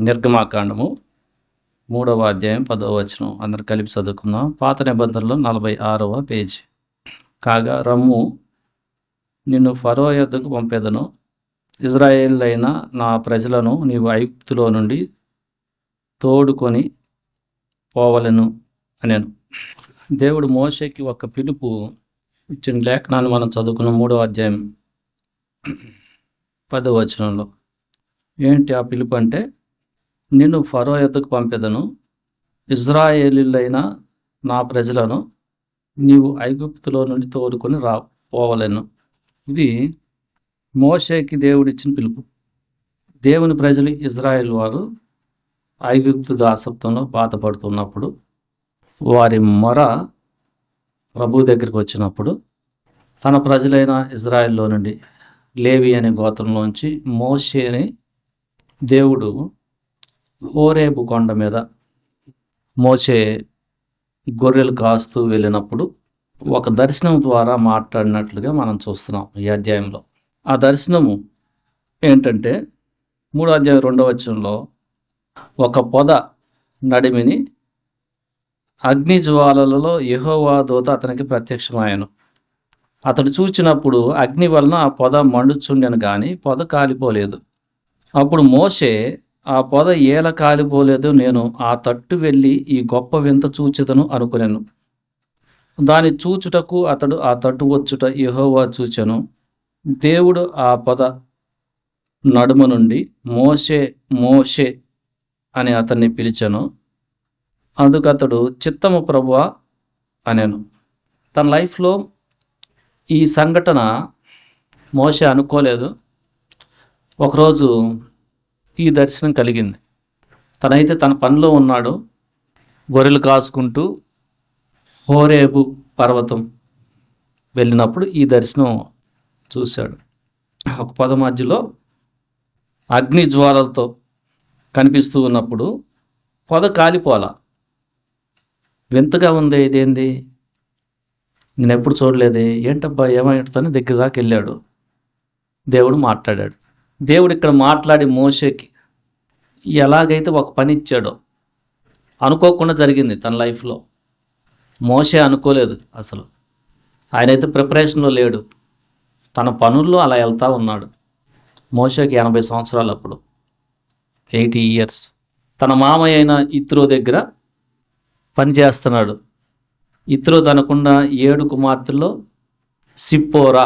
నిర్గమాకాండము 3వ అధ్యాయం 10వ వచనం అందరు కలిపి చదువుకుందాం. పాత నిబంధనలో 46వ పేజీ. కాగా రమ్ము, నిన్ను ఫరో యొద్దకు పంపెదను, ఇజ్రాయేలీయులైన నా ప్రజలను నీవు ఐగుప్తులో నుండి తోడుకొని పోవలెను అనెను. దేవుడు మోషేకి ఒక పిలుపు ఇచ్చిన లేఖనాన్ని మనం చదువుకున్న 3వ అధ్యాయం 10వ వచనంలో. ఏంటి ఆ పిలుపు అంటే, నిన్ను ఫరో యొద్దకు పంపెదను, ఇజ్రాయేలీయులైన నా ప్రజలను నీవు ఐగుప్తులో నుండి తోడుకొని పోవలెను. ఇది మోషేకి దేవుడిచ్చిన పిలుపు. దేవుని ప్రజలు ఇజ్రాయేల్ వారు ఐగుప్తు దాసత్వంలో బాధపడుతున్నప్పుడు వారి మొర ప్రభు దగ్గరికి వచ్చినప్పుడు తన ప్రజలైన ఇజ్రాయెల్లో నుండి లేవి అనే గోత్రంలోంచి మోషేని దేవుడు హోరేబు కొండ మీద మోషే గొర్రెలు కాస్తూ వెళ్ళినప్పుడు ఒక దర్శనం ద్వారా మాట్లాడినట్లుగా మనం చూస్తున్నాం ఈ అధ్యాయంలో. ఆ దర్శనము ఏంటంటే 3వ అధ్యాయం 2వ వచనంలో ఒక పొద నడిమిని అగ్ని జ్వాలలలో యెహోవా దూత అతనికి ప్రత్యక్షమాయెను. అతడు చూచినప్పుడు అగ్ని వలన ఆ పొద మండుచుండెను గాని పొద కాలిపోలేదు. అప్పుడు మోషే, ఆ పొద ఏల కాలిపోలేదు, నేను ఆ తట్టు వెళ్ళి ఈ గొప్ప వింత చూచెదను అనుకునేను. దాని చూచుటకు అతడు ఆ తట్టు వచ్చుట యెహోవా చూచెను. దేవుడు ఆ పొద నడుమ నుండి మోషే మోషే అని అతన్ని పిలిచెను. అందుకతడు చిత్తము ప్రభువా అనెను. తన లైఫ్లో ఈ సంఘటన మోషే అనుకోలేదు. ఒకరోజు ఈ దర్శనం కలిగింది. తనైతే తన పనిలో ఉన్నాడు, గొర్రెలు కాసుకుంటూ హోరేబు పర్వతం వెళ్ళినప్పుడు ఈ దర్శనం చూశాడు. ఒక పొద మధ్యలో అగ్ని జ్వాలలతో కనిపిస్తూ ఉన్నప్పుడు పొద కాలిపోలా. వింతగా ఉంది, ఇదేంది, నేను ఎప్పుడు చూడలేదే, ఏంటబ్బా ఏమైందని దగ్గర దాకా వెళ్ళాడు. దేవుడు మాట్లాడాడు. దేవుడు ఇక్కడ మాట్లాడి మోషేకి ఎలాగైతే ఒక పని ఇచ్చాడో అనుకోకుండా జరిగింది తన లైఫ్లో. మోషే అనుకోలేదు అసలు. ఆయనైతే ప్రిపరేషన్లో లేడు, తన పనుల్లో అలా వెళ్తూ ఉన్నాడు. మోషేకి 80 సంవత్సరాలు అప్పుడు, 80 years. తన మామయ్య అయిన ఇత్రో దగ్గర పని చేస్తున్నాడు. ఇత్రో తనకున్న 7 కుమార్తెల్లో సిప్పోరా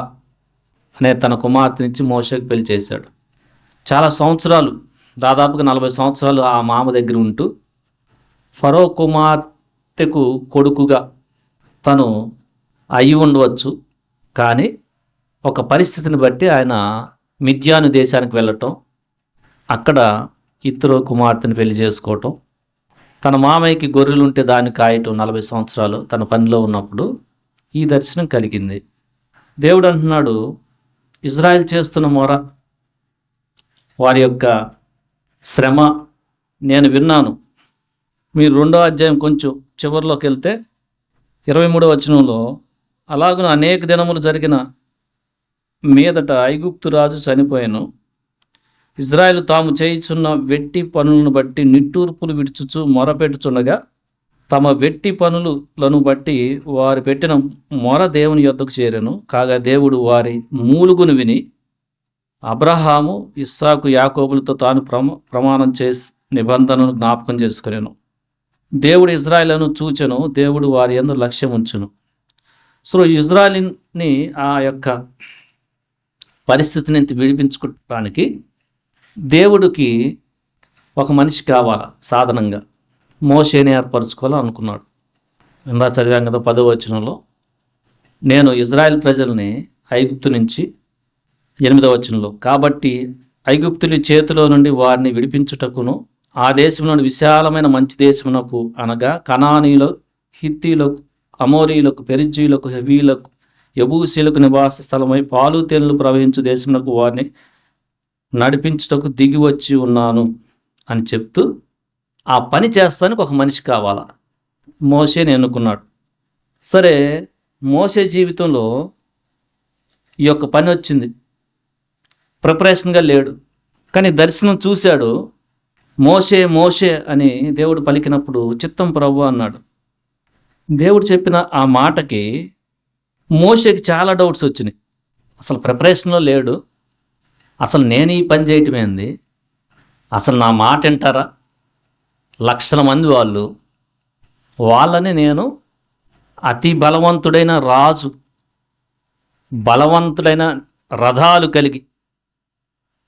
అనే తన కుమార్తెనిచ్చి మోషేకి పెళ్లి చేశాడు. చాలా సంవత్సరాలు, దాదాపుగా 40 సంవత్సరాలు ఆ మామ దగ్గర ఉంటూ ఫరో కుమార్తెకు కొడుకుగా తను అయి ఉండవచ్చు. కానీ ఒక పరిస్థితిని బట్టి ఆయన మిద్యాను దేశానికి వెళ్ళటం, అక్కడ ఇత్రో కుమార్తెను పెళ్లి చేసుకోవటం, తన మామయ్యకి గొర్రెలుంటే దాన్ని కాయటం 40 సంవత్సరాలు తన పనిలో ఉన్నప్పుడు ఈ దర్శనం కలిగింది. దేవుడు అంటున్నాడు, ఇజ్రాయెల్ చేస్తున్న మొర, వారి యొక్క శ్రమ నేను విన్నాను. మీరు 2వ అధ్యాయం కొంచెం చివరిలోకి వెళ్తే 23వ వచనంలో, అలాగున అనేక దినములు జరిగిన మీదట ఐగుప్తు రాజు చనిపోయాను. ఇజ్రాయెలు తాము చేయుచున్న వెట్టి పనులను బట్టి నిట్టూర్పులు విడుచుచు మొరపెట్టుచుండగా తమ వెట్టి పనులను బట్టి వారు పెట్టిన మొర దేవుని యొద్దకు చేరెను. కాగా దేవుడు వారి మూలుగును విని అబ్రహాము, ఇస్సాకు, యాకోబులతో తాను ప్రమాణం చేసి నిబంధనను జ్ఞాపకం చేసుకునేను. దేవుడు ఇజ్రాయేలును చూచెను, దేవుడు వారి యందు లక్ష్యం ఉంచును. సో ఇజ్రాయేలుని ఆ యొక్క పరిస్థితి నుంచి విడిపించుకోవడానికి దేవుడికి ఒక మనిషి కావాలా సాధనంగా. మోషేని ఏర్పరచుకోవాలనుకున్నాడు. ఇందా చదివాం కదా 10వ వచనంలో, నేను ఇజ్రాయెల్ ప్రజల్ని ఐగుప్తు నుంచి 8వ వచనంలో, కాబట్టి ఐగుప్తుల చేతిలో నుండి వారిని విడిపించుటకును ఆ దేశంలోని విశాలమైన మంచి దేశమునకు, అనగా కనానీయులకు, హిత్తీలకు, అమోరీయులకు, పెరిజీయులకు, హెవీలకు, యబూసీలకు నివాస స్థలమై పాలు తేనెలు ప్రవహించు దేశమునకు వారిని నడిపించుటకు దిగి వచ్చి ఉన్నాను అని చెప్తూ ఆ పని చేస్తానికి ఒక మనిషి కావాలా. మోషేని ఎన్నుకున్నాడు. సరే, మోషే జీవితంలో ఈ యొక్క పని వచ్చింది. ప్రిపరేషన్గా లేడు, కానీ దర్శనం చూశాడు. మోషే మోషే అని దేవుడు పలికినప్పుడు చిత్తం ప్రభు అన్నాడు. దేవుడు చెప్పిన ఆ మాటకి మోషేకి చాలా డౌట్స్ వచ్చినాయి. అసలు ప్రిపరేషన్లో లేడు. అసలు నేను ఈ పని చేయటమేంది, అసలు నా మాట వింటారా, లక్షల మంది వాళ్ళని నేను అతి బలవంతుడైన రాజు, బలవంతుడైన రథాలు కలిగి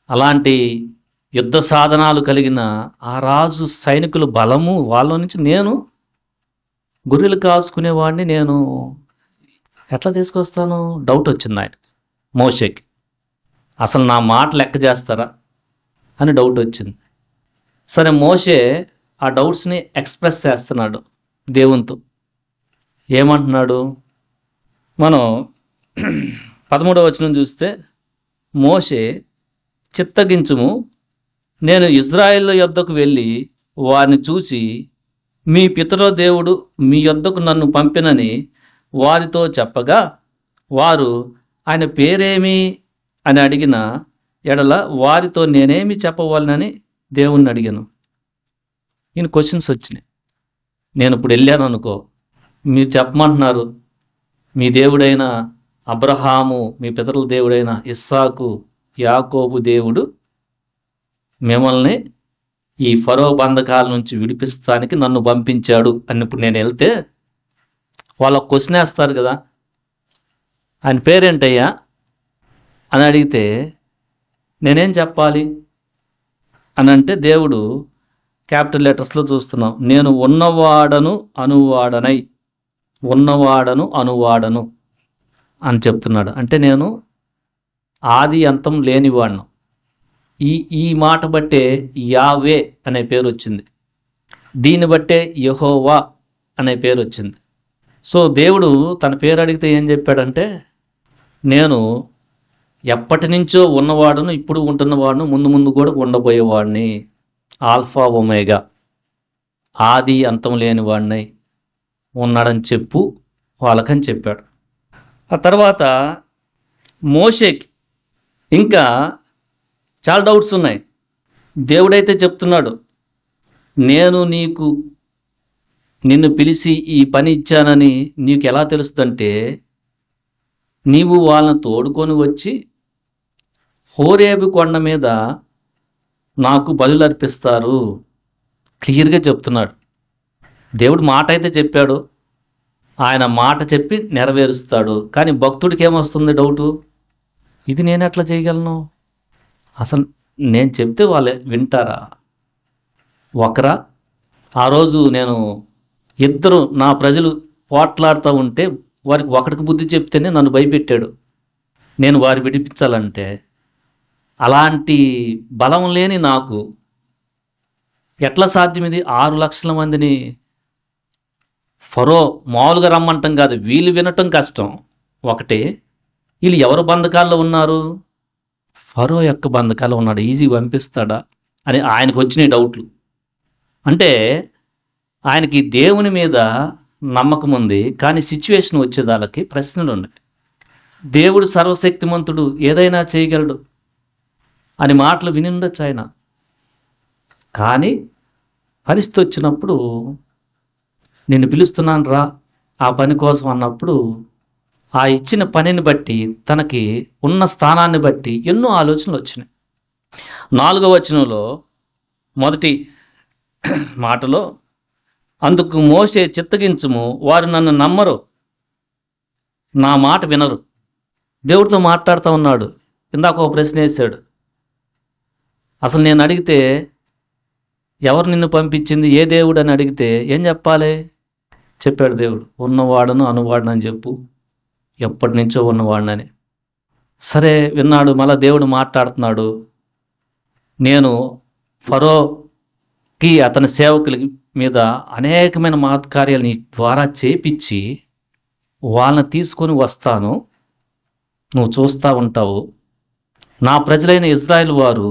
అలాంటి యుద్ధ సాధనాలు కలిగిన ఆ రాజు సైనికుల బలము వాళ్ళ నుంచి నేను గొర్రెలు కాసుకునేవాడిని నేను ఎట్లా తీసుకొస్తాను? డౌట్ వచ్చింది ఆయన మోషేకి. అసలు నా మాట లెక్క చేస్తారా అని డౌట్ వచ్చింది. సరే, మోషే ఆ డౌట్స్ని ఎక్స్ప్రెస్ చేస్తున్నాడు దేవునితో. ఏమంటున్నాడు? మనం 13వ వచనం చూస్తే, మోషే చిత్తగించుము, నేను ఇజ్రాయేలు యొద్దకు వెళ్ళి వారిని చూసి మీ పితరుల దేవుడు మీ యొద్దకు నన్ను పంపినని వారితో చెప్పగా వారు ఆయన పేరేమి అని అడిగిన ఎడల వారితో నేనేమి చెప్పవాలనని దేవుణ్ణి అడిగాను. ఈయన క్వశ్చన్స్ వచ్చినాయి. నేను ఇప్పుడు వెళ్ళాను అనుకో, మీరు చెప్పమంటున్నారు మీ దేవుడైన అబ్రహాము, మీ పితరుల దేవుడైన ఇస్సాకు యాకోబు దేవుడు మిమ్మల్ని ఈ ఫరో బంధకాల నుంచి విడిపిస్తానికి నన్ను పంపించాడు అని ఇప్పుడు నేను వెళ్తే వాళ్ళు క్వశ్చన్ వేస్తారు కదా, ఆయన పేరేంటయ్యా అని అడిగితే నేనేం చెప్పాలి అని అంటే, దేవుడు క్యాపిటల్ లెటర్స్లో చూస్తున్నాం, నేను ఉన్నవాడను అనువాడను అని చెప్తున్నాడు. అంటే నేను ఆది అంతం లేనివాడును. ఈ మాట బట్టే యావే అనే పేరు వచ్చింది, దీన్ని బట్టే యెహోవా అనే పేరు వచ్చింది. సో దేవుడు తన పేరు అడిగితే ఏం చెప్పాడంటే, నేను ఎప్పటి నుంచో ఉన్నవాడును, ఇప్పుడు ఉంటున్నవాడును, ముందు కూడా ఉండబోయేవాడిని, ఆల్ఫా ఒమేగా, ఆది అంతం లేని వాడిని ఉన్నాడని చెప్పు వాళ్ళకని చెప్పాడు. ఆ తర్వాత మోషేకి ఇంకా చాలా డౌట్స్ ఉన్నాయి. దేవుడైతే చెప్తున్నాడు, నేను నిన్ను పిలిచి ఈ పని ఇచ్చానని నీకు ఎలా తెలుస్తుందంటే, నీవు వాళ్ళని తోడుకొని వచ్చి హోరేబు కొండ మీద నాకు బలులు అర్పిస్తారు. క్లియర్గా చెప్తున్నాడు. దేవుడు మాట అయితే చెప్పాడు, ఆయన మాట చెప్పి నెరవేరుస్తాడు. కానీ భక్తుడికి ఏమొస్తుంది డౌటు, ఇది నేను ఎట్లా చేయగలను, అసలు నేను చెప్తే వాళ్ళే వింటారా, ఒకరా? ఆ రోజు నేను ఇద్దరు నా ప్రజలు పోట్లాడుతూ ఉంటే వారికి ఒకరికి బుద్ధి చెప్తేనే నన్ను భయపెట్టాడు, నేను వారి విడిపించాలంటే అలాంటి బలం లేని నాకు ఎట్లా సాధ్యం ఇది? 6 లక్షల మందిని ఫరో మామూలుగా రమ్మంటం కాదు, వీళ్ళు వినటం కష్టం ఒకటే, వీళ్ళు ఎవరు బంధకాల్లో ఉన్నారు? ఫరో యొక్క బంధకాల్లో ఉన్నాడు, ఈజీ పంపిస్తాడా అని ఆయనకు వచ్చిన డౌట్లు. అంటే ఆయనకి దేవుని మీద నమ్మకం ఉంది, కానీ సిచ్యువేషన్ వచ్చేదానికి ప్రశ్నలు ఉన్నాయి. దేవుడు సర్వశక్తిమంతుడు, ఏదైనా చేయగలడు అని మాటలు విని ఉండొచ్చు ఆయన, కానీ పరిస్థితి వచ్చినప్పుడు నిన్ను పిలుస్తున్నాను రా ఆ పని కోసం అన్నప్పుడు ఆ ఇచ్చిన పనిని బట్టి, తనకి ఉన్న స్థానాన్ని బట్టి ఎన్నో ఆలోచనలు వచ్చినాయి. 4వ వచనంలో మొదటి మాటలో, అందుకు మోషే చిత్తగించుము, వారు నన్ను నమ్మరు, నా మాట వినరు. దేవుడితో మాట్లాడుతూ ఉన్నాడు. ఇందాక ఒక ప్రశ్న వేశాడు, అసలు నేను అడిగితే ఎవరు నిన్ను పంపించింది, ఏ దేవుడు అని అడిగితే ఏం చెప్పాలి? చెప్పాడు దేవుడు, ఉన్నవాడను అనువాడను అని చెప్పు, ఎప్పటి నుంచో ఉన్నవాడినని. సరే విన్నాడు. మళ్ళీ దేవుడు మాట్లాడుతున్నాడు, నేను ఫరోకి అతని సేవకుల మీద అనేకమైన మహత్కార్యాలు నీ ద్వారా చేపించి వాళ్ళని తీసుకొని వస్తాను, నువ్వు చూస్తూ ఉంటావు. నా ప్రజలైన ఇజ్రాయేల్ వారు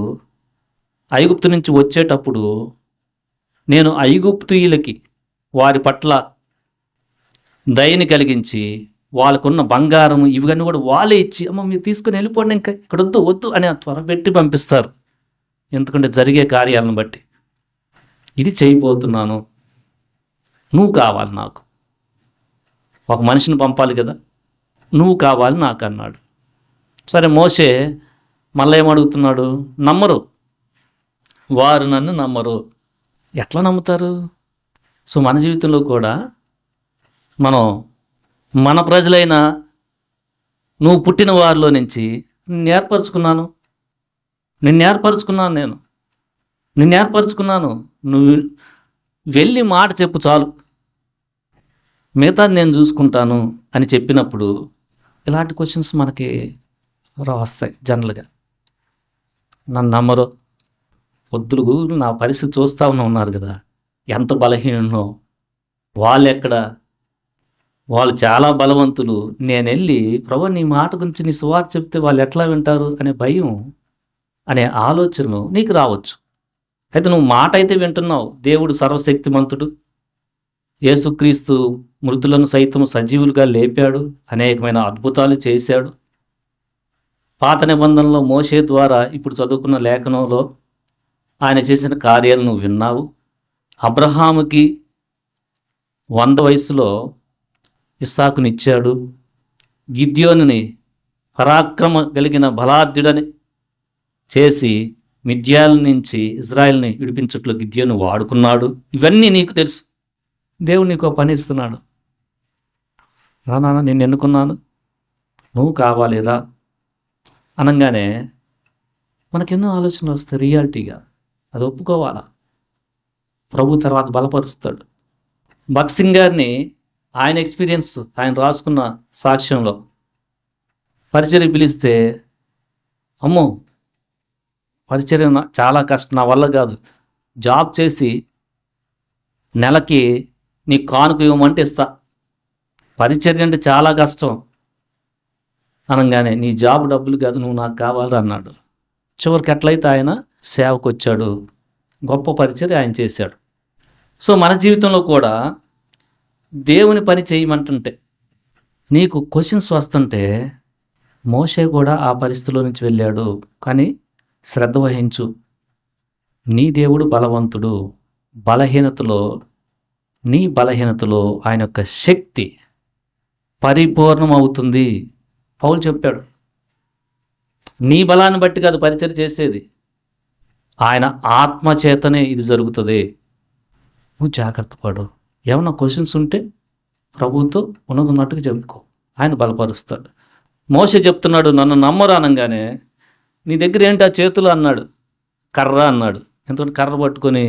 ఐగుప్తు నుంచి వచ్చేటప్పుడు నేను ఐగుప్తీయులకి వారి పట్ల దయని కలిగించి వాళ్ళకున్న బంగారం ఇవన్నీ కూడా వాళ్ళే ఇచ్చి, అమ్మ మీరు తీసుకుని వెళ్ళిపోండి, ఇంకా ఇక్కడ వద్దు అని త్వర పెట్టి పంపిస్తారు. ఎందుకంటే జరిగే కార్యాలను బట్టి. ఇది చేయబోతున్నాను, నువ్వు కావాలి నాకు. ఒక మనిషిని పంపాలి కదా, నువ్వు కావాలి నాకు అన్నాడు. సరే, మోషే మళ్ళీ ఏమడుగుతున్నాడు? నమ్మరు, వారు నన్ను నమ్మరు. ఎట్లా నమ్ముతారు? సో మన జీవితంలో కూడా మనం మన ప్రజలైన నువ్వు పుట్టిన వారిలో నుంచి నిన్ను ఏర్పరచుకున్నాను. నువ్వు వెళ్ళి మాట చెప్పు చాలు, మిగతాది నేను చూసుకుంటాను అని చెప్పినప్పుడు ఇలాంటి క్వశ్చన్స్ మనకి వస్తాయి జనరల్గా. నన్ను నమ్మరు, పొద్దులు నా పరిస్థితి చూస్తూ ఉన్నారు కదా, ఎంత బలహీనో. వాళ్ళు చాలా బలవంతులు. నేను వెళ్ళి ప్రభు నీ మాట గురించి నీ సువార్త చెప్తే వాళ్ళు ఎట్లా వింటారు అనే భయం, అనే ఆలోచన నీకు రావచ్చు. అయితే నువ్వు మాట అయితే వింటున్నావు. దేవుడు సర్వశక్తిమంతుడు, యేసుక్రీస్తు మృతులను సైతం సజీవులుగా లేపాడు, అనేకమైన అద్భుతాలు చేశాడు. పాత నిబంధనలో మోషే ద్వారా ఇప్పుడు చదువుకున్న లేఖనంలో ఆయన చేసిన కార్యాలను నువ్వు విన్నావు. అబ్రహాముకి 100 వయసులో ఇస్సాకునిచ్చాడు. గిద్యోనుని పరాక్రమ కలిగిన బలాఢ్యుడని చేసి మిద్యాల నుంచి ఇజ్రాయెల్ని విడిపించట్లో గిద్యోను వాడుకున్నాడు. ఇవన్నీ నీకు తెలుసు. దేవుడు నీకు పని ఇస్తున్నాడు. నాన్న నేను ఎన్నుకున్నాను, నువ్వు కావాలిరా అనగానే మనకెన్నో ఆలోచనలు వస్తాయి. రియాలిటీగా అది ఒప్పుకోవాలా. ప్రభు తర్వాత బలపరుస్తాడు. భగత్ సింగ్ గారిని ఆయన ఎక్స్పీరియన్స్, ఆయన రాసుకున్న సాక్ష్యంలో పరిచర్య పిలిస్తే, అమ్మో పరిచర్య చాలా కష్టం, నా వల్ల కాదు, జాబ్ చేసి నెలకి నీ కానుక ఇవ్వమంటే ఇస్తా, పరిచర్య అంటే చాలా కష్టం అనగానే నీ జాబ్ డబ్బులు కాదు, నువ్వు నాకు కావాలి అన్నాడు. చివరికి ఎట్లయితే ఆయన సేవకు వచ్చాడు, గొప్ప పరిచర్య ఆయన చేశాడు. సో మన జీవితంలో కూడా దేవుని పని చేయమంటుంటే నీకు క్వశ్చన్స్ వస్తుంటే, మోషే కూడా ఆ పరిస్థితిలో నుంచి వెళ్ళాడు. కానీ శ్రద్ధ వహించు, నీ దేవుడు బలవంతుడు. నీ బలహీనతలో ఆయన యొక్క శక్తి పరిపూర్ణం అవుతుంది. పౌలు చెప్పాడు, నీ బలాన్ని బట్టి కాదు పరిచర్య చేసేది, ఆయన ఆత్మచేతనే ఇది జరుగుతుంది. నువ్వు జాగ్రత్త పడు. ఏమన్నా క్వశ్చన్స్ ఉంటే ప్రభుతో ఉన్నట్టుగా చెప్పుకో, ఆయన బలపరుస్తాడు. మోషే చెప్తున్నాడు, నన్ను నమ్మరు అనగానే నీ దగ్గర ఏంటి ఆ చేతులు అన్నాడు. కర్ర అన్నాడు. ఎందుకంటే కర్ర పట్టుకొని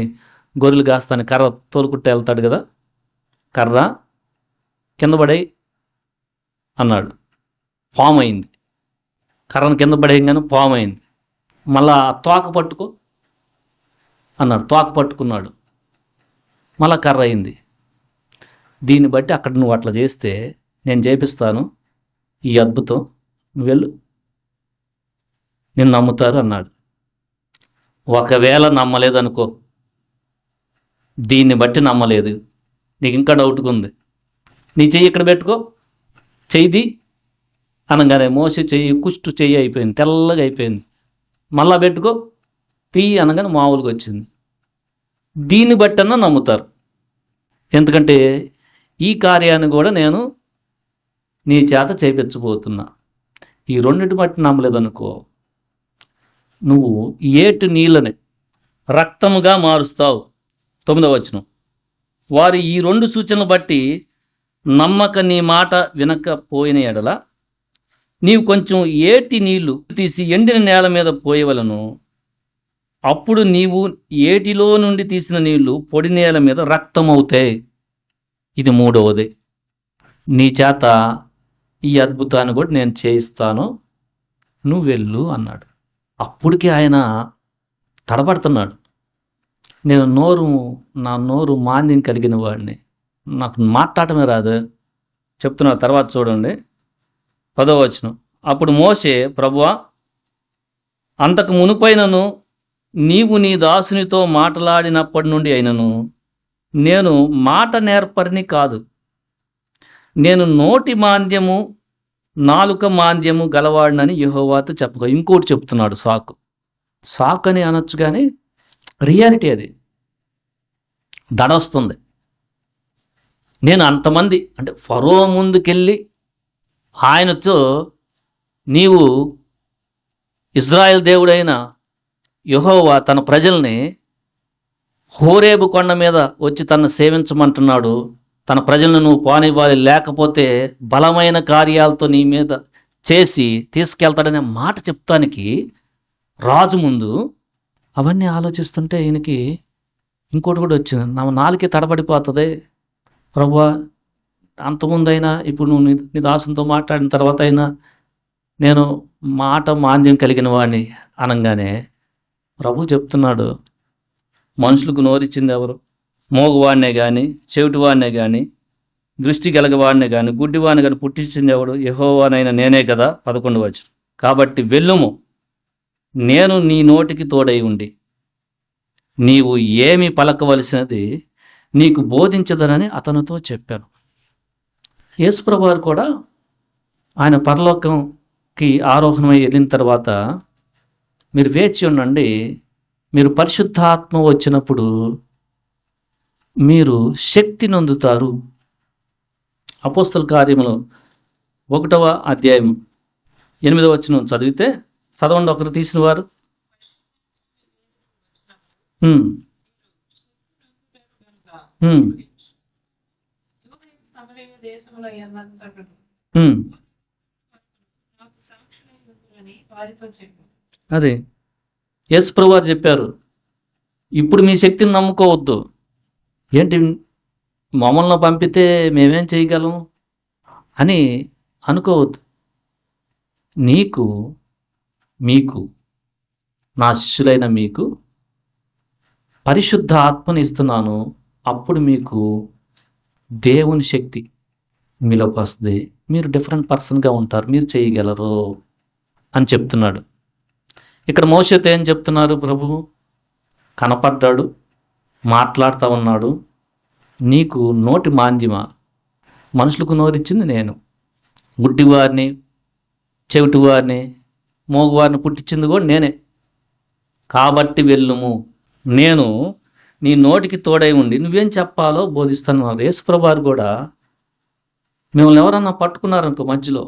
గొర్రెలు కాస్తాను, కర్ర తోలుకుంటే వెళ్తాడు కదా, కర్ర కింద పడేయి అన్నాడు. పాము అయింది. కర్రను కింద పడేయంగానే పాము అయింది. మళ్ళా తోక పట్టుకో అన్నాడు. తోక పట్టుకున్నాడు, మళ్ళా కర్ర అయింది. దీన్ని బట్టి అక్కడ నువ్వు అట్లా చేస్తే నేను చేపిస్తాను ఈ అద్భుతం, నువ్వు వెళ్ళు, నేను నమ్ముతారు అన్నాడు. ఒకవేళ నమ్మలేదనుకో, దీన్ని బట్టి నమ్మలేదు, నీకు ఇంకా డౌట్గా ఉంది, నీ చెయ్యి ఇక్కడ పెట్టుకో, చెయ్యిది అనగానే మోసే చెయ్యి కుష్టు చెయ్యి అయిపోయింది, తెల్లగా అయిపోయింది. మళ్ళా పెట్టుకో, తీయి అనగానే మామూలుగా వచ్చింది. దీన్ని బట్టన్నా నమ్ముతారు. ఎందుకంటే ఈ కార్యాన్ని కూడా నేను నీ చేత చేయించబోతున్నా. ఈ రెండింటి బట్టి నమ్మలేదనుకో, నువ్వు ఏటి నీళ్ళని రక్తముగా మారుస్తావు. 9వ వచనం, వారు ఈ 2 సూచనలు బట్టి నమ్మక నీ మాట వినకపోయిన ఎడల నీవు కొంచెం ఏటి నీళ్లు తీసి ఎండిన నేల మీద పోయవలను. అప్పుడు నీవు ఏటిలో నుండి తీసిన నీళ్లు పొడి నేల మీద రక్తమవుతాయి. ఇది 3వది. నీ చేత ఈ అద్భుతాన్ని కూడా నేను చేయిస్తాను, నువ్వు వెళ్ళు అన్నాడు. అప్పటికి ఆయన తడబడుతున్నాడు. నా నోరు మాంద్యం కలిగిన వాడిని, నాకు మాట్లాడటమే రాదు చెప్తున్నా. తర్వాత చూడండి 10వ వచనం, అప్పుడు మోషే, ప్రభువా, అంతకు మునుపైనను నీవు నీ దాసునితో మాట్లాడినప్పటి నుండి అయినను నేను మాట నేర్పరిని కాదు, నేను నోటి మాంద్యము నాలుక మాంద్యము గలవాడినని యెహోవాతో చెప్పుకో. ఇంకోటి చెప్తున్నాడు, సాకు అని అనొచ్చు, కానీ రియాలిటీ అది. దడొస్తుంది. నేను అంతమంది అంటే ఫరో ముందుకెళ్ళి ఆయనతో నీవు ఇజ్రాయెల్ దేవుడైన యెహోవా తన ప్రజల్ని హోరేబు కొండ మీద వచ్చి తనను సేవించమంటున్నాడు, తన ప్రజలను నువ్వు పోనివ్వాలి, లేకపోతే బలమైన కార్యాలతో నీ మీద చేసి తీసుకెళ్తాడనే మాట చెప్తానికి రాజు ముందు అవన్నీ ఆలోచిస్తుంటే ఈయనకి ఇంకోటి కూడా వచ్చింది. నా నాలుకే తడబడిపోతుంది ప్రభువా, అంతకుముందైనా ఇప్పుడు నువ్వు నీ దాసునితో మాట్లాడిన తర్వాత అయినా నేను మాట మాంద్యం కలిగిన వాడిని అనగానే ప్రభు చెప్తున్నాడు, మనుషులకు నోరిచ్చింది ఎవరు? మోగవాడినే కానీ, చెవిటివాడినే కానీ, దృష్టి గలగవాడినే కానీ, గుడ్డివాడిని కానీ పుట్టించింది ఎవడు? యెహోవానైనా నేనే కదా. 11 వచనం. కాబట్టి వెళ్ళుము, నేను నీ నోటికి తోడై ఉండి నీవు ఏమి పలకవలసినది నీకు బోధించదనని అతనితో చెప్పాను. యేసుప్రభు వారు కూడా ఆయన పరలోకంకి ఆరోహణమై వెళ్ళిన తర్వాత మీరు వేచి ఉండండి, మీరు పరిశుద్ధాత్మ వచ్చినప్పుడు మీరు శక్తి నొందుతారు. అపోస్తల కార్యములు 1వ అధ్యాయం 8వ వచనం చదివితే చదవండి ఒకరు తీసిన వారు. అదే యేసుప్రభు వారు చెప్పారు, ఇప్పుడు మీ శక్తిని నమ్ముకోవద్దు. ఏంటి మమ్మల్ని పంపితే మేమేం చేయగలం అని అనుకోవద్దు. మీకు నా శిష్యులైన మీకు పరిశుద్ధ ఆత్మని ఇస్తున్నాను, అప్పుడు మీకు దేవుని శక్తి మీలోకి వస్తుంది, మీరు డిఫరెంట్ పర్సన్గా ఉంటారు, మీరు చేయగలరు అని చెప్తున్నాడు. ఇక్కడ మోషేతో ఏం చెప్తున్నారు? ప్రభువు కనపడ్డాడు, మాట్లాడుతూ ఉన్నాడు, నీకు నోటి మాంద్యమా? మనుషులకు నోరిచ్చింది నేను, గుడ్డివారిని, చెవిటివారిని, మోగువారిని పుట్టించింది కూడా నేనే. కాబట్టి వెళ్ళుము, నేను నీ నోటికి తోడై ఉండి నువ్వేం చెప్పాలో బోధిస్తాను. యేసుప్రభు వారు కూడా మిమ్మల్ని ఎవరన్నా పట్టుకున్నారనుకో మధ్యలో,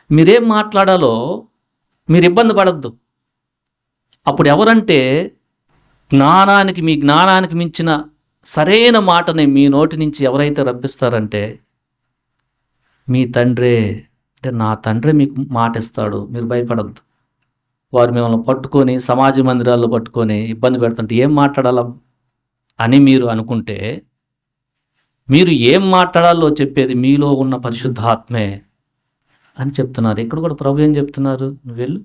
మీరేం మాట్లాడాలో మీరు ఇబ్బంది పడద్దు. అప్పుడు ఎవరంటే మీ జ్ఞానానికి మించిన సరైన మాటని మీ నోటి నుంచి ఎవరైతే రప్పిస్తారంటే మీ తండ్రే. అంటే నా తండ్రే మీకు మాట ఇస్తాడు, మీరు భయపడద్దు. వారు మిమ్మల్ని పట్టుకొని సమాజ మందిరాల్లో పట్టుకొని ఇబ్బంది పెడుతుంటే ఏం మాట్లాడాలా అని మీరు అనుకుంటే, మీరు ఏం మాట్లాడాలో చెప్పేది మీలో ఉన్న పరిశుద్ధాత్మే అని చెప్తున్నారు. ఇక్కడ కూడా ప్రభు ఏం చెప్తున్నారు? నువ్వు వెళ్ళు,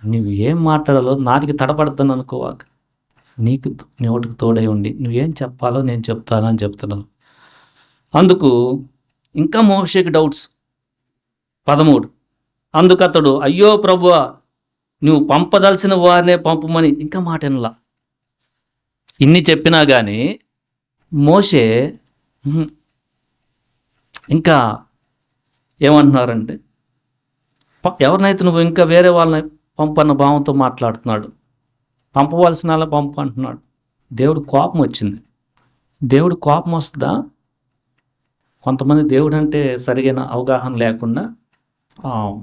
నువ్వు ఏం మాట్లాడాలో నాటికి తడపడతాను అనుకోవాక, నీకు నోటికి తోడై ఉండి నువ్వేం చెప్పాలో నేను చెప్తాను అని చెప్తున్నాను. అందుకు ఇంకా మోషేకి డౌట్స్. 13 అందుకు అతడు, అయ్యో ప్రభువా, నువ్వు పంపదలసిన వారినే పంపమని ఇంకా మాట వినలా. ఇన్ని చెప్పినా కానీ మోషే ఇంకా ఏమంటున్నారంటే, ఎవరినైతే నువ్వు ఇంకా వేరే వాళ్ళని పంపన్న భావంతో మాట్లాడుతున్నాడు. పంపవలసిన వాళ్ళ పంపు అంటున్నాడు. దేవుడు కోపం వచ్చింది. దేవుడు కోపం వస్తుందా? కొంతమంది దేవుడు అంటే సరిగైన అవగాహన లేకుండా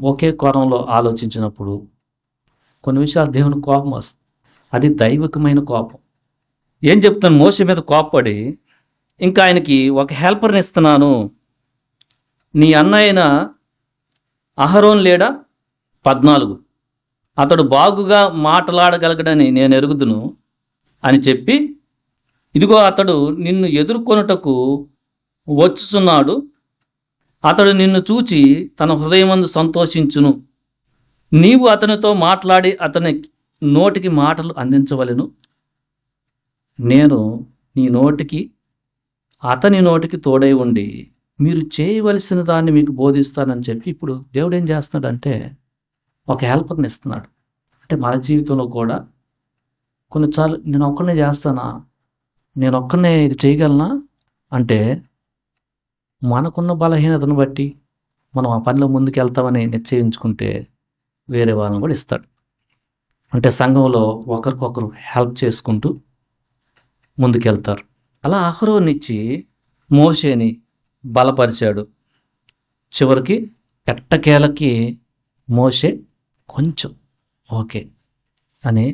ఒకే కోణంలో ఆలోచించినప్పుడు కొన్ని విషయాలు దేవుని కోపం వస్తుంది. అది దైవికమైన కోపం. ఏం చెప్తాను? మోషే మీద కోపపడి ఇంకా ఆయనకి ఒక హెల్పర్ని ఇస్తున్నాను, నీ అన్న అయిన అహరోన్ లేడా? 14 అతడు బాగుగా మాట్లాడగలగడని నేను ఎరుగుదును అని చెప్పి, ఇదిగో అతడు నిన్ను ఎదుర్కొనుటకు వచ్చుచున్నాడు, అతడు నిన్ను చూచి తన హృదయమందు సంతోషించును, నీవు అతనితో మాట్లాడి అతని నోటికి మాటలు అందించవలెను, నేను నీ నోటికి అతని నోటికి తోడై ఉండి మీరు చేయవలసిన దాన్ని మీకు బోధిస్తానని చెప్పి ఇప్పుడు దేవుడు ఏం చేస్తున్నాడంటే ఒక హెల్పర్ని ఇస్తున్నాడు. అంటే మన జీవితంలో కూడా కొన్నిసార్లు నేను ఒక్కనే చేస్తానా, నేను ఒక్కనే ఇది చేయగలనా అంటే మనకున్న బలహీనతను బట్టి మనం ఆ పనిలో ముందుకు వెళ్తామని నిశ్చయించుకుంటే వేరే వాళ్ళని కూడా ఇస్తాడు. అంటే సంఘంలో ఒకరికొకరు హెల్ప్ చేసుకుంటూ ముందుకెళ్తారు. అలా అహరోనిచ్చి మోషేని బలపరిచాడు. చివరికి ఎట్టకేలకి మోషే కొంచెం ఓకే అని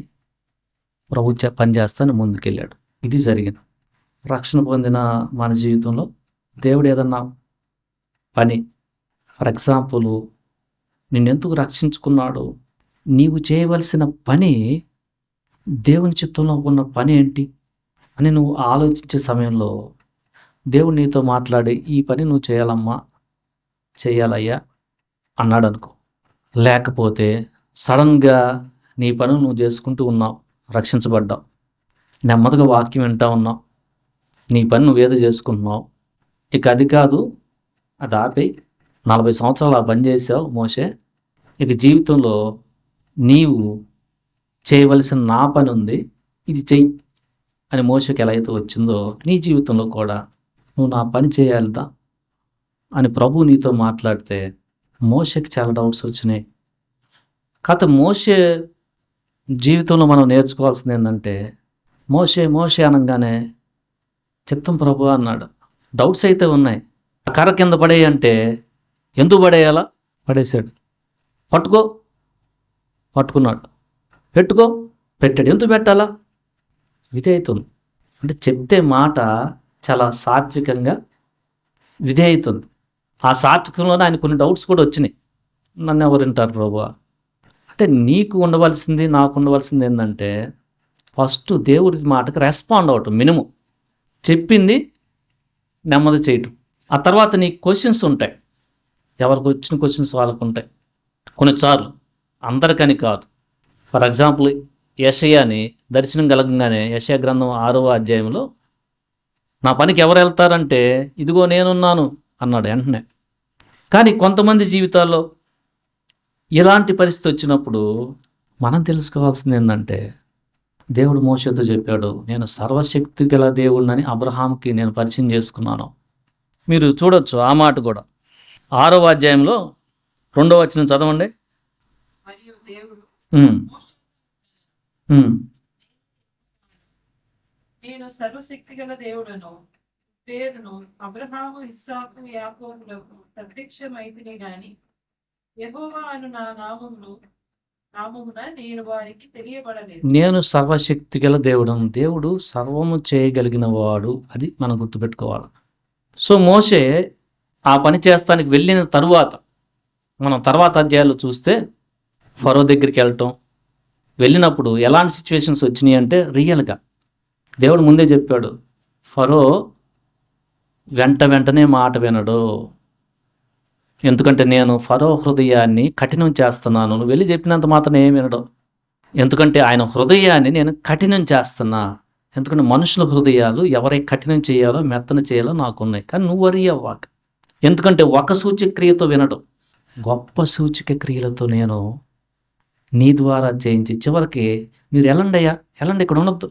ప్రభు పనిచేస్తాను ముందుకెళ్ళాడు. ఇది జరిగింది. రక్షణ పొందిన మన జీవితంలో దేవుడు ఏదన్నా పని, ఫర్ ఎగ్జాంపుల్, నిన్నెందుకు రక్షించుకున్నాడు, నీవు చేయవలసిన పని, దేవుని చిత్తంలో ఉన్న పని ఏంటి అని నువ్వు ఆలోచించే సమయంలో దేవుడు నీతో మాట్లాడి ఈ పని నువ్వు చేయాలమ్మా, చేయాలయ్యా అన్నాడు అనుకో. లేకపోతే సడన్గా నీ పని నువ్వు చేసుకుంటూ ఉన్నావు, రక్షించబడ్డావు, నెమ్మదిగా వాక్యం వింటా ఉన్నావు, నీ పని నువ్వేదో చేసుకుంటున్నావు, ఇక అది కాదు, అది ఆపేయి, 40 సంవత్సరాలు ఆ పని చేసావు మోషే, ఇక జీవితంలో నీవు చేయవలసిన నా పని ఉంది, ఇది చెయ్యి అని మోషకి ఎలా అయితే వచ్చిందో నీ జీవితంలో కూడా నువ్వు నా పని చేయాలిదా అని ప్రభు నీతో మాట్లాడితే మోషకి చాలా డౌట్స్ వచ్చినాయి. కాకపోతే మోషే జీవితంలో మనం నేర్చుకోవాల్సింది ఏంటంటే, మోషే మోషే అనగానే చిత్తం ప్రభు అన్నాడు. డౌట్స్ అయితే ఉన్నాయి. ఆ కర్ర కింద పడేయంటే ఎందుకు పడేయాలా, పడేసాడు. పట్టుకో, పట్టుకున్నాడు. పెట్టుకో, పెట్టాడు. ఎందుకు పెట్టాలా, విధేయతుంది. అంటే చెప్తే మాట చాలా సాత్వికంగా విధేయతుంది. ఆ సాత్వికంలోనే ఆయన కొన్ని డౌట్స్ కూడా వచ్చినాయి. నన్ను ఎవరు వింటారు ప్రభు అంటే, నీకు ఉండవలసింది, నాకు ఉండవలసింది ఏంటంటే, ఫస్ట్ దేవుడి మాటకు రెస్పాండ్ అవటం మినిమం, చెప్పింది నెమ్మది చేయటం. ఆ తర్వాత నీ క్వశ్చన్స్ ఉంటాయి, ఎవరికి వచ్చిన క్వశ్చన్స్ వాళ్ళకు ఉంటాయి. కొన్నిసార్లు అందరికని కాదు. ఫర్ ఎగ్జాంపుల్, యెషయాని దర్శనం కలగంగానే యెషయా గ్రంథం 6వ అధ్యాయంలో నా పనికి ఎవరు వెళ్తారంటే ఇదిగో నేనున్నాను అన్నాడు వెంటనే. కానీ కొంతమంది జీవితాల్లో ఇలాంటి పరిస్థితి వచ్చినప్పుడు మనం తెలుసుకోవాల్సింది ఏంటంటే, దేవుడు మోషేతో చెప్పాడు, నేను సర్వశక్తి గల దేవుడినని అబ్రహాంకి నేను పరిచయం చేసుకున్నాను. మీరు చూడొచ్చు ఆ మాట కూడా 6వ అధ్యాయంలో 2వ వచనం చదవండి. మరియు దేవుడు ఉమ్, ఉమ్, నేను సర్వశక్తి గల దేవుడను పేరును అబ్రహాము, ఇస్సాకు, యాకోబులకు ప్రత్యక్షమైతిని గాని యెహోవా అను నా నామమున నేను వారికి తెలియబడలేదు. నేను సర్వశక్తి గల దేవుడను. దేవుడు సర్వము చేయగలిగిన వాడు, అది మనం గుర్తుపెట్టుకోవాలి. సో మోషే ఆ పని చేస్తానికి వెళ్ళిన తరువాత, మనం తర్వాత అధ్యాయాలు చూస్తే ఫరో దగ్గరికి వెళ్ళినప్పుడు ఎలాంటి సిచ్యువేషన్స్ వచ్చినాయి అంటే, రియల్గా దేవుడు ముందే చెప్పాడు, ఫరో వెంటనే మాట వినడు, ఎందుకంటే నేను ఫరో హృదయాన్ని కఠినం చేస్తున్నాను. నువ్వు వెళ్ళి చెప్పినంత మాత్రం ఏం వినడు, ఎందుకంటే ఆయన హృదయాన్ని నేను కఠినం చేస్తున్నా. ఎందుకంటే మనుషుల హృదయాలు ఎవరై కఠినం చేయాలో మెత్తన చేయాలో నాకున్నాయి, కానీ నువ్వు వరి అవ్వక, ఎందుకంటే ఒక సూచక క్రియతో వినడు, గొప్ప సూచక క్రియలతో నేను నీ ద్వారా చేయించి చివరికి మీరు వెళ్ళండి అయ్యా, వెళ్ళండి, ఇక్కడ ఉండొద్దు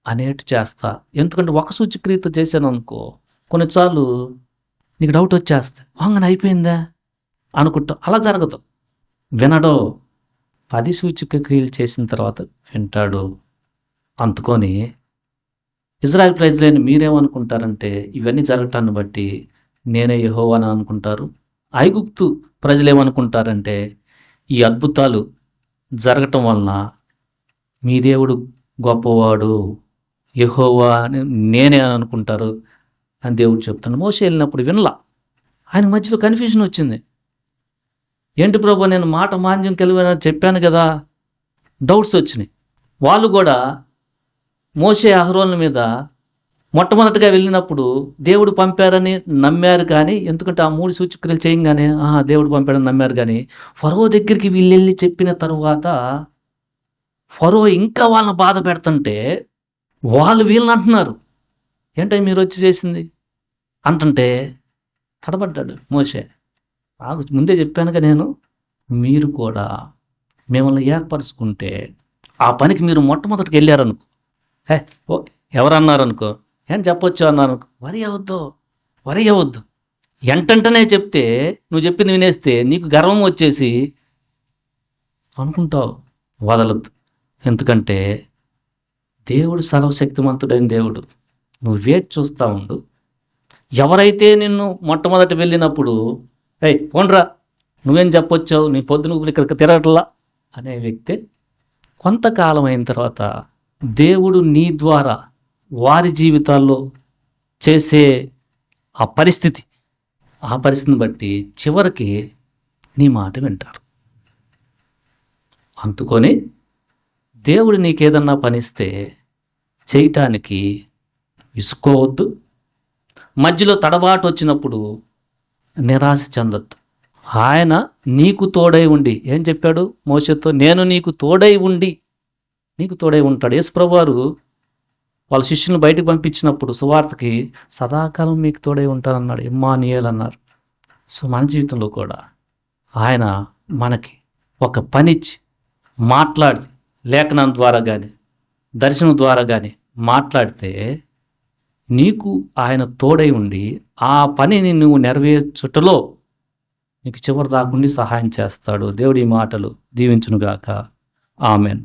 అనేట్టు చేస్తా. ఎందుకంటే ఒక సూచక్రియతో చేశాను అనుకో, కొన్నిసార్లు నీకు డౌట్ వచ్చేస్తా, వాంగన అయిపోయిందా అనుకుంటా. అలా జరగదు, వినడో. 10 సూచక క్రియలు చేసిన తర్వాత వింటాడు. అందుకొని ఇజ్రాయెల్ ప్రజలైన మీరేమనుకుంటారంటే, ఇవన్నీ జరగటాన్ని బట్టి నేనే యెహోవాని అనుకుంటారు. ఐగుప్తు ప్రజలు ఏమనుకుంటారంటే, ఈ అద్భుతాలు జరగటం వలన మీ దేవుడు గొప్పవాడు, యెహోవా అని నేనే అని అనుకుంటారు అని దేవుడు చెప్తాను. మోషే వెళ్ళినప్పుడు వినలా, ఆయన మధ్యలో కన్ఫ్యూజన్ వచ్చింది. ఏంటి ప్రభు, నేను మాట మాంద్యం కలిగిన చెప్పాను కదా, డౌట్స్ వచ్చినాయి. వాళ్ళు కూడా మోషే అహరోన్ల మీద మొట్టమొదటిగా వెళ్ళినప్పుడు దేవుడు పంపారని నమ్మారు, కానీ ఎందుకంటే ఆ 3 సూచక్రియలు చేయంగానే దేవుడు పంపాడని నమ్మారు. కానీ ఫరో దగ్గరికి వీళ్ళెళ్ళి చెప్పిన తరువాత ఫరో ఇంకా వాళ్ళని బాధ పెడుతుంటే వాళ్ళు వీళ్ళని అంటున్నారు, ఏంటో మీరు వచ్చి చేసింది అంటుంటే తడబడ్డాడు మోషే. ముందే చెప్పానుగా నేను, మీరు కూడా మిమ్మల్ని ఏర్పరచుకుంటే ఆ పనికి మీరు మొట్టమొదటికి వెళ్ళారనుకో, ఓ ఎవరన్నారనుకో, ఏం చెప్పొచ్చు అన్నారనుకో, వరి అవ్వద్దు. ఎంటంటనే చెప్తే నువ్వు చెప్పింది వినేస్తే నీకు గర్వం వచ్చేసి అనుకుంటావు, వదలద్దు. ఎందుకంటే దేవుడు సర్వశక్తిమంతుడైన దేవుడు, నువ్వు వేచి చూస్తూ ఉండు. ఎవరైతే నిన్ను మొట్టమొదటి వెళ్ళినప్పుడు ఏయ్ పోండ్రా, నువ్వేం చెప్పొచ్చావు, నీ పొద్దున ఇక్కడికి తిరగట్లా అనే వ్యక్తి కొంతకాలం అయిన తర్వాత దేవుడు నీ ద్వారా వారి జీవితాల్లో చేసే ఆ పరిస్థితిని బట్టి చివరికి నీ మాట వింటారు. అందుకొని దేవుడు నీకేదన్నా పనిస్తే చేయటానికి విసుకోవద్దు. మధ్యలో తడబాటు వచ్చినప్పుడు నిరాశ చెందొద్దు. ఆయన నీకు తోడై ఉండి ఏం చెప్పాడు మోషేతో? నేను నీకు తోడై ఉండి నీకు తోడై ఉంటాడు. యేసుప్రభువారు వాళ్ళ శిష్యులను బయటకు పంపించినప్పుడు సువార్తకి సదాకాలం మీకు తోడై ఉంటానన్నాడు, ఇమ్మానుయేల్ అన్నారు. సో మన జీవితంలో కూడా ఆయన మనకి ఒక పనిచ్చి మాట్లాడి లేఖనం ద్వారా కానీ దర్శనం ద్వారా కానీ మాట్లాడితే నీకు ఆయన తోడై ఉండి ఆ పనిని నువ్వు నెరవేర్చుటలో నీకు చివరి దాకుండి సహాయం చేస్తాడు. దేవుడి మాటలు దీవించునుగాక. ఆమెన్.